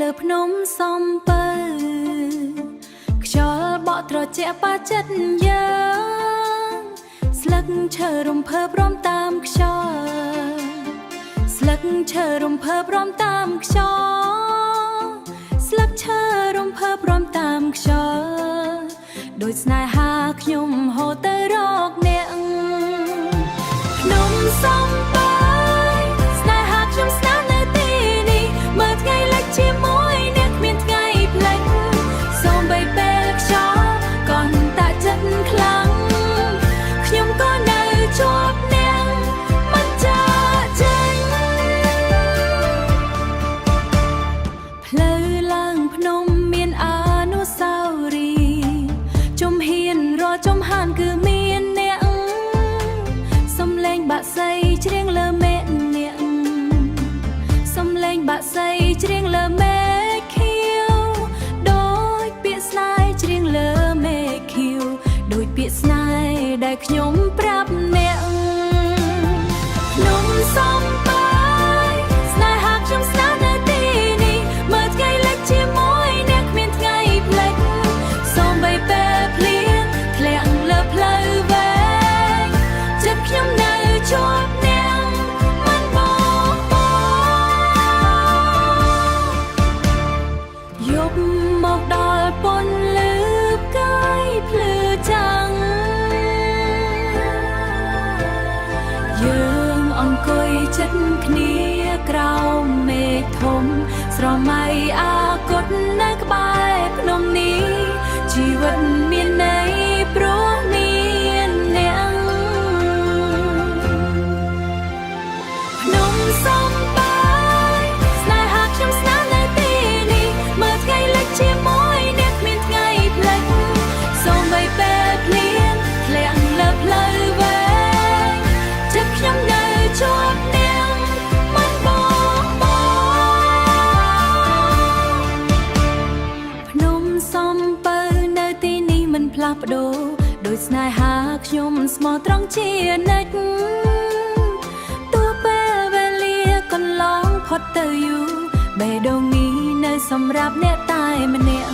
លើភ្នំសំពៅខ្យល់បក់ត្រជាក់ប៉ាចិត្តយើងស្លឹកឈើរំភើបរំតាមខ្យល់ស្លឹកឈើរំភើបរំតាមខ្យល់ស្លឹកឈើរំភើបរំតាមខ្យល់ដោយស្នេហាខ្ញុំហូរទៅរកអ្នកភ្នំសំពៅស្នេហាខ្ញុំស្នេហ៍នៅទីនេះមើលថ្ងៃលិចជាមួយអ្នកគ្មានថ្ងៃផ្លេចសូម្បីពេលខ្យល់ក៏តាក់ចិត្តខ្លាំងខ្ញុំក៏នៅជាប់អ្នកមិនចាកចេញផ្លូវឡើងភ្នំមានអនុស្សាវរីយ៍ជំហានរាល់ជំហានគឺមានអ្នកសំឡេងបាក់សីច្រៀងលើមេឃអ្នកសំឡេងបាក់សីច្រៀងលើមេឃខៀវដូចពាក្យស្នេហ៍ច្រៀងលើមេឃខៀវដូចពាក្យស្នេហ៍ដែលខ្ញុំប្រាប់អ្នកភ្នំសំពៅស្នេហាខ្ញុំស្នេហ៍នៅទីនេះមើលថ្ងៃលិចជាមួយអ្នកគ្មានថ្ងៃផ្លេចសូម្បីពេលភ្លៀងធ្លាក់លើផ្លូវវែងចិត្តខ្ញុំនៅជាប់អ្នកមិនបោកបោយប់មកដល់ពន្លឺផ្កាយភ្លឺចាំងយើងអង្គុយចិត្តគ្នាក្រោមមេឃធំស្រមៃអាកុដនៅក្បែរភ្នំនេះជីវិតមានន័យព្រោះមានអ្នកភ្នំសំពៅស្នេហាខ្ញុំស្នេហ៍នៅទីនេះមើលថ្ងៃលិចជាមួយអ្នកគ្មានថ្ងៃផ្លេចសូម្បីពេលភ្លៀងធ្លាក់លើផ្លូវវែងចិត្តខ្ញុំនៅជាប់អ្នកមិនបោកបោភ្នំសំពៅនៅទីនេះមិនផ្លាស់ប្ដូរដោយស្នេហាខ្ញុំស្មោះត្រង់ជានិច្ចទោះពេលវេលាកន្លងផុតទៅយូរបេះដូងនេះនៅសម្រាប់អ្នកតែម្នាក់